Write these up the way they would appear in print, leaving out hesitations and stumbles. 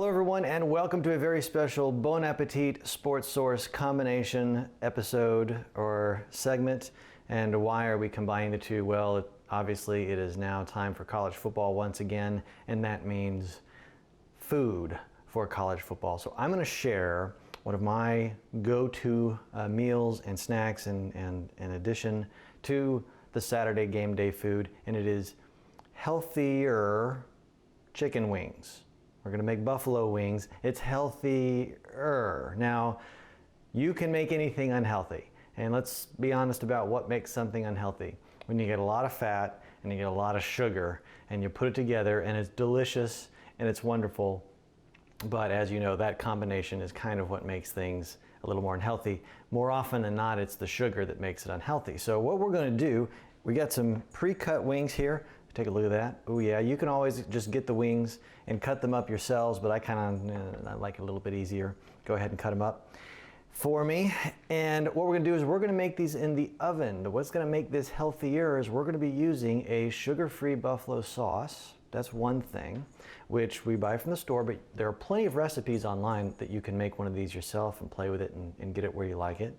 Hello everyone and welcome to a very special Bon Appetit Sports Source combination episode or segment. And why are we combining the two? Well, obviously it is now time for college football once again, and that means food for college football. So I'm going to share one of my go-to meals and snacks in addition to the Saturday game day food, and it is HealthiER chicken wings. We're going to make buffalo wings. It's HealthiER. Now, you can make anything unhealthy. And let's be honest about what makes something unhealthy. When you get a lot of fat and you get a lot of sugar and you put it together and it's delicious and it's wonderful. But as you know, that combination is kind of what makes things a little more unhealthy. More often than not, it's the sugar that makes it unhealthy. So what we're going to do, we got some pre-cut wings here. Take a look at that. Oh yeah, you can always just get the wings and cut them up yourselves, but I like it a little bit easier. Go ahead and cut them up for me. And what we're gonna do is we're gonna make these in the oven. What's gonna make this HealthiER is we're gonna be using a sugar-free buffalo sauce. That's one thing, which we buy from the store, but there are plenty of recipes online that you can make one of these yourself and play with it and get it where you like it.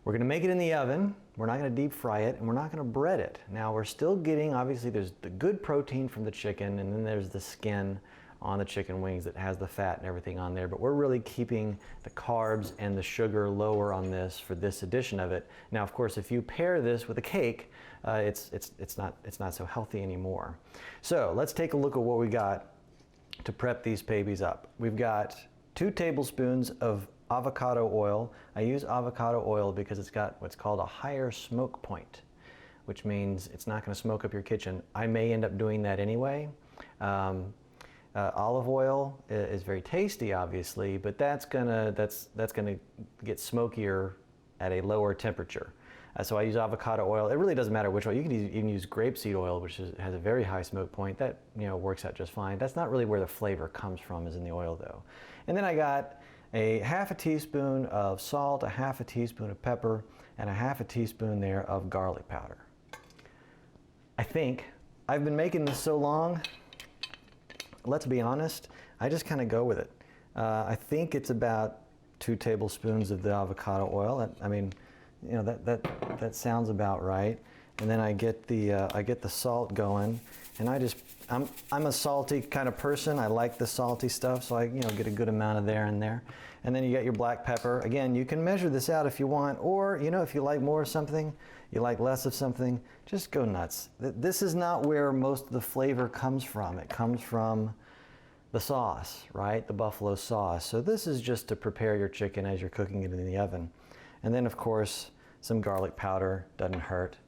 We're going to make it in the oven. We're not going to deep fry it, and we're not going to bread it. Now we're still getting, obviously there's the good protein from the chicken, and then there's the skin on the chicken wings that has the fat and everything on there, but we're really keeping the carbs and the sugar lower on this for this edition of it. Now of course if you pair this with a cake, it's not so healthy anymore. So let's take a look at what we got to prep these babies up. We've got 2 tablespoons of avocado oil. I use avocado oil because it's got what's called a higher smoke point, which means it's not going to smoke up your kitchen. I may end up doing that anyway. Olive oil is very tasty, obviously, but that's gonna get smokier at a lower temperature. So I use avocado oil. It really doesn't matter which oil. You can even use grapeseed oil, which has a very high smoke point. That works out just fine. That's not really where the flavor comes from, is in the oil though. And then I got a half a teaspoon of salt, a half a teaspoon of pepper, and a half a teaspoon there of garlic powder. I think I've been making this so long, let's be honest, I just kind of go with it. I think it's about 2 tablespoons of the avocado oil. That sounds about right. And then I get the salt going, and I'm a salty kind of person. I like the salty stuff, so I get a good amount of there and there. And then you got your black pepper. Again, you can measure this out if you want, or if you like more of something, you like less of something, just go nuts. This is not where most of the flavor comes from. It comes from the sauce, right? The buffalo sauce. So this is just to prepare your chicken as you're cooking it in the oven. And then of course, some garlic powder, doesn't hurt.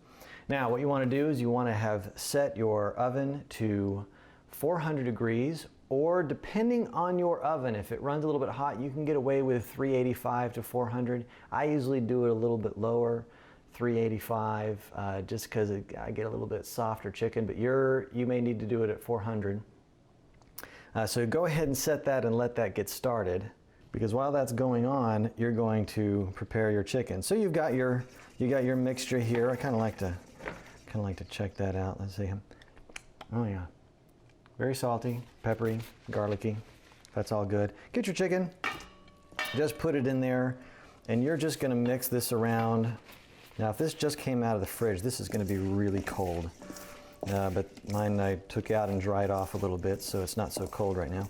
Now what you want to do is you want to have set your oven to 400 degrees, or depending on your oven, if it runs a little bit hot, you can get away with 385 to 400. I usually do it a little bit lower, 385, just because I get a little bit softer chicken, but you may need to do it at 400. So go ahead and set that and let that get started, because while that's going on, you're going to prepare your chicken. So you got your mixture here. I kind of like to check that out. Let's see. Oh yeah, very salty, peppery, garlicky. That's all good. Get your chicken. Just put it in there, and you're just going to mix this around. Now, if this just came out of the fridge, this is going to be really cold. But mine I took out and dried off a little bit, so it's not so cold right now.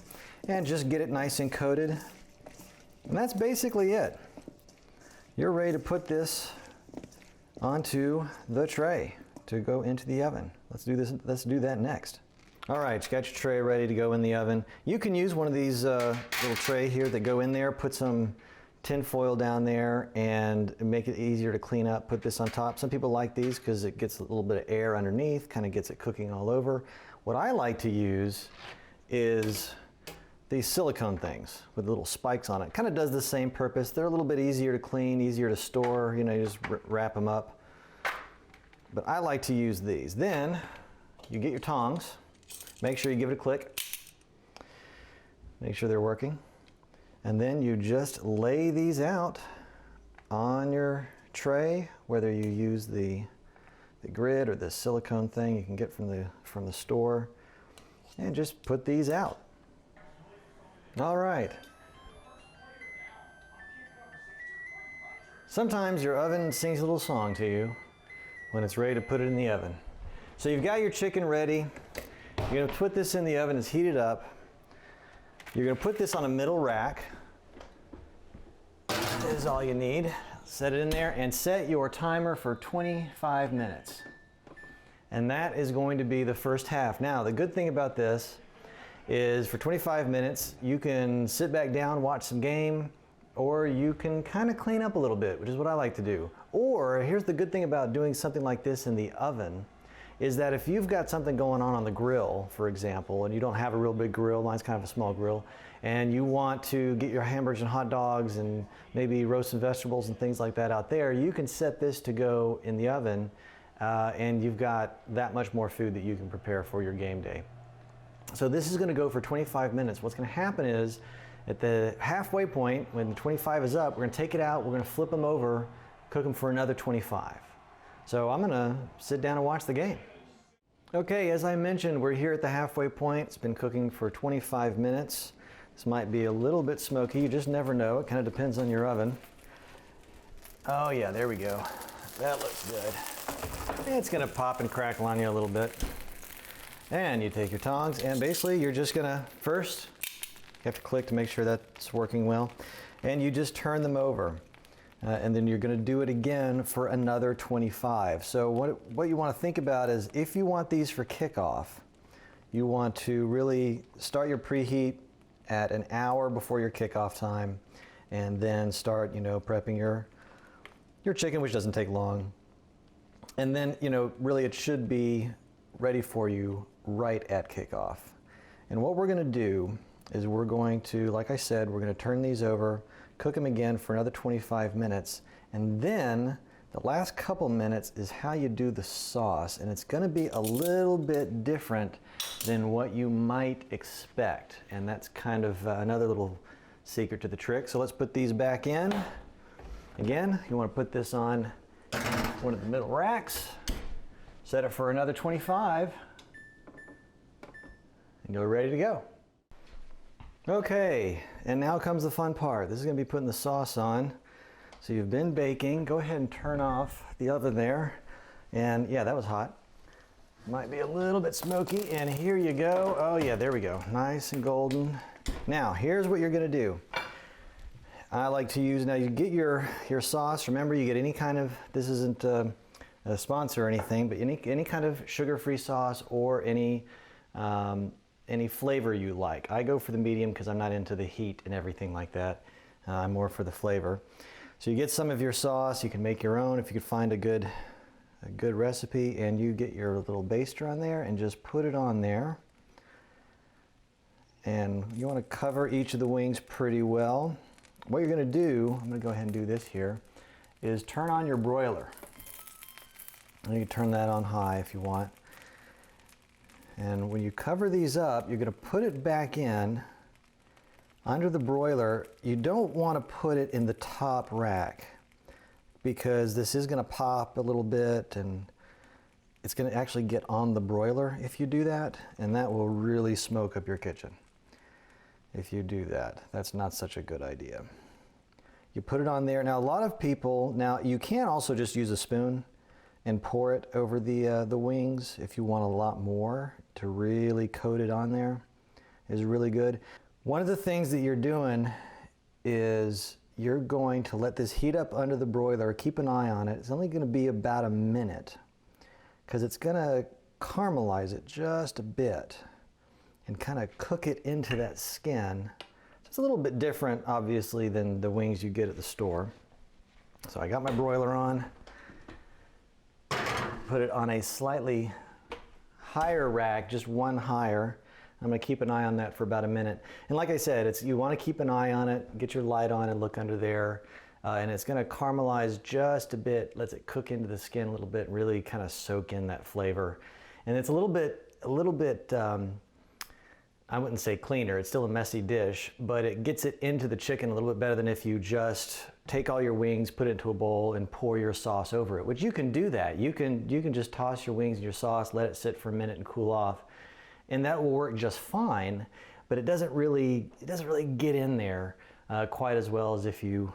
And just get it nice and coated. And that's basically it. You're ready to put this onto the tray to go into the oven. Let's do this. Let's do that next. All right, you got your tray ready to go in the oven. You can use one of these little tray here that go in there. Put some tin foil down there and make it easier to clean up. Put this on top. Some people like these because it gets a little bit of air underneath, kind of gets it cooking all over. What I like to use is these silicone things with little spikes on it. Kind of does the same purpose. They're a little bit easier to clean, easier to store. You just wrap them up. But I like to use these. Then you get your tongs. Make sure you give it a click. Make sure they're working. And then you just lay these out on your tray, whether you use the grid or the silicone thing you can get from the store, and just put these out. All right. Sometimes your oven sings a little song to you when it's ready to put it in the oven. So you've got your chicken ready. You're going to put this in the oven. It's heated up. You're going to put this on a middle rack. This is all you need. Set it in there and set your timer for 25 minutes. And that is going to be the first half. Now, the good thing about this is for 25 minutes, you can sit back down, watch some game, or you can kind of clean up a little bit, which is what I like to do. Or here's the good thing about doing something like this in the oven, is that if you've got something going on the grill, for example, and you don't have a real big grill, mine's kind of a small grill, and you want to get your hamburgers and hot dogs and maybe roast some vegetables and things like that out there, you can set this to go in the oven, and you've got that much more food that you can prepare for your game day. So this is going to go for 25 minutes. What's going to happen is, at the halfway point, when the 25 is up, we're going to take it out, we're going to flip them over, cook them for another 25. So I'm going to sit down and watch the game. Okay, as I mentioned, we're here at the halfway point. It's been cooking for 25 minutes. This might be a little bit smoky. You just never know. It kind of depends on your oven. Oh yeah, there we go. That looks good. It's going to pop and crackle on you a little bit. And you take your tongs and basically you're just going to first, you have to click to make sure that's working well, and you just turn them over. And then you're going to do it again for another 25. So what you want to think about is, if you want these for kickoff, you want to really start your preheat at an hour before your kickoff time, and then start, prepping your chicken, which doesn't take long. And then, really it should be ready for you right at kickoff. And what we're going to do is we're going to, like I said, we're going to turn these over, cook them again for another 25 minutes, and then the last couple minutes is how you do the sauce, and it's going to be a little bit different than what you might expect, and that's kind of another little secret to the trick. So let's put these back in. Again, you want to put this on one of the middle racks, set it for another 25, and you're ready to go. Okay, and now comes the fun part. This is going to be putting the sauce on. So you've been baking. Go ahead and turn off the oven there. And yeah, that was hot. Might be a little bit smoky. And here you go. Oh yeah, there we go. Nice and golden. Now, here's what you're going to do. I like to use, now you get your sauce. Remember, you get any kind of, this isn't a sponsor or anything, but any kind of sugar-free sauce or any flavor you like. I go for the medium because I'm not into the heat and everything like that. I'm more for the flavor. So you get some of your sauce. You can make your own if you could find a good recipe, and you get your little baster on there and just put it on there. And you want to cover each of the wings pretty well. What you're going to do, I'm going to go ahead and do this here, is turn on your broiler. And you can turn that on high if you want. And when you cover these up, you're going to put it back in under the broiler. You don't want to put it in the top rack, because this is going to pop a little bit and it's going to actually get on the broiler if you do that, and that will really smoke up your kitchen. If you do that, that's not such a good idea. You put it on there. Now, a lot of people, now you can also just use a spoon and pour it over the wings if you want a lot more to really coat it on there. Is really good. One of the things that you're doing is you're going to let this heat up under the broiler. Keep an eye on it. It's only going to be about a minute, because it's going to caramelize it just a bit and kind of cook it into that skin. It's a little bit different, obviously, than the wings you get at the store. So I got my broiler on. Put it on a slightly higher rack, just one higher. I'm going to keep an eye on that for about a minute. And like I said, you want to keep an eye on it, get your light on and look under there. And it's going to caramelize just a bit, lets it cook into the skin a little bit, really kind of soak in that flavor. And it's a little bit, I wouldn't say cleaner, it's still a messy dish, but it gets it into the chicken a little bit better than if you just take all your wings, put it into a bowl, and pour your sauce over it, which you can do that. You can just toss your wings in your sauce, let it sit for a minute and cool off, and that will work just fine. but it doesn't really get in there quite as well as if you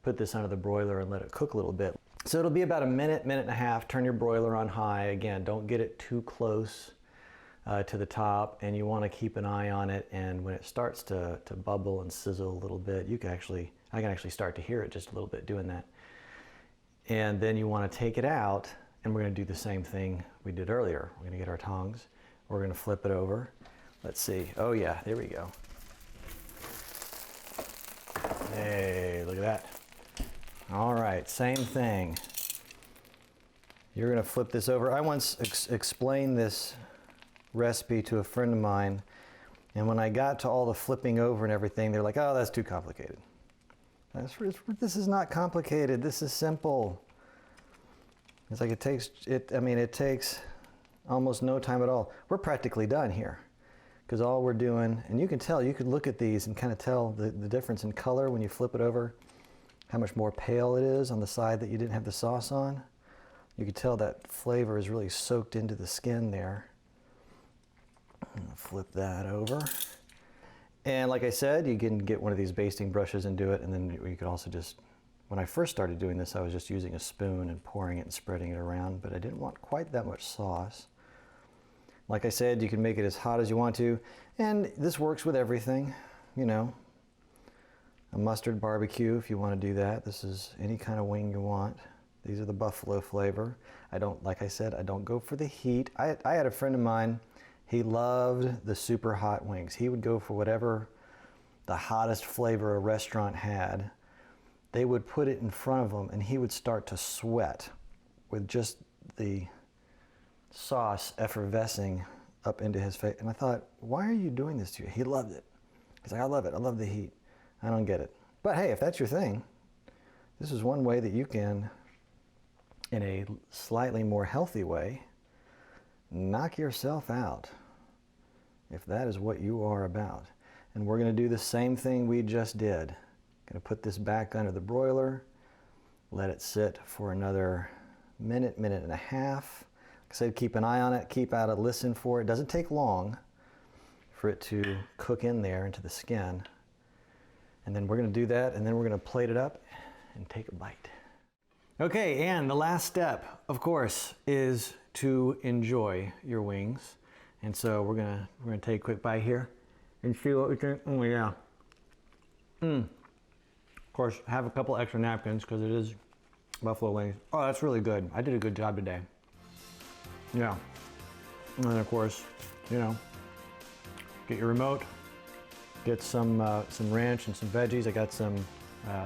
put this under the broiler and let it cook a little bit. So it'll be about a minute, minute and a half. Turn your broiler on high. Again, don't get it too close to the top, and you want to keep an eye on it. And when it starts to bubble and sizzle a little bit, I can actually start to hear it just a little bit doing that. And then you want to take it out, and we're going to do the same thing we did earlier. We're going to get our tongs. We're going to flip it over. Let's see. Oh yeah, there we go. Hey, look at that. All right, same thing. You're going to flip this over. I once explained this recipe to a friend of mine, and when I got to all the flipping over and everything, they're like, oh, that's too complicated. This is not complicated. This is simple. It's like it takes almost no time at all. We're practically done here, because all we're doing, and you can tell, you could look at these and kind of tell the difference in color when you flip it over, how much more pale it is on the side that you didn't have the sauce on. You can tell that flavor is really soaked into the skin there. I'm gonna flip that over. And like I said, you can get one of these basting brushes and do it, and then you could also just, when I first started doing this, I was just using a spoon and pouring it and spreading it around, but I didn't want quite that much sauce. Like I said, you can make it as hot as you want to, and this works with everything, you know. A mustard barbecue, if you want to do that. This is any kind of wing you want. These are the buffalo flavor. Like I said, I don't go for the heat. I had a friend of mine, he loved the super hot wings. He would go for whatever the hottest flavor a restaurant had. They would put it in front of him, and he would start to sweat with just the sauce effervescing up into his face. And I thought, why are you doing this to you? He loved it. He's like, I love it. I love the heat. I don't get it. But hey, if that's your thing, this is one way that you can, in a slightly more healthy way, knock yourself out, if that is what you are about. And we're going to do the same thing we just did. Going to put this back under the broiler, let it sit for another minute, minute and a half. Like I said, keep an eye on it, keep out a listen for it. It doesn't take long for it to cook in there into the skin. And then we're going to do that, and then we're going to plate it up and take a bite. Okay, and the last step, of course, is to enjoy your wings. And so we're gonna take a quick bite here and see what we think. Oh yeah. Of course, have a couple extra napkins because it is buffalo wings. Oh, that's really good. I did a good job today. Yeah. And then of course, you know, get your remote, get some ranch and some veggies. I got some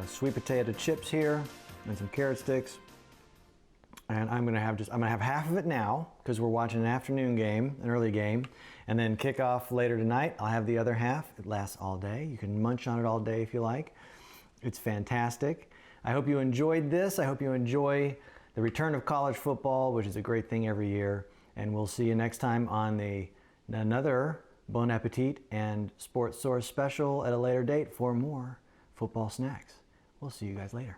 sweet potato chips here and some carrot sticks. And I'm gonna have half of it now because we're watching an afternoon game, an early game, and then kickoff later tonight. I'll have the other half. It lasts all day. You can munch on it all day if you like. It's fantastic. I hope you enjoyed this. I hope you enjoy the return of college football, which is a great thing every year. And we'll see you next time on another Bon Appetit and Sports Source special at a later date for more football snacks. We'll see you guys later.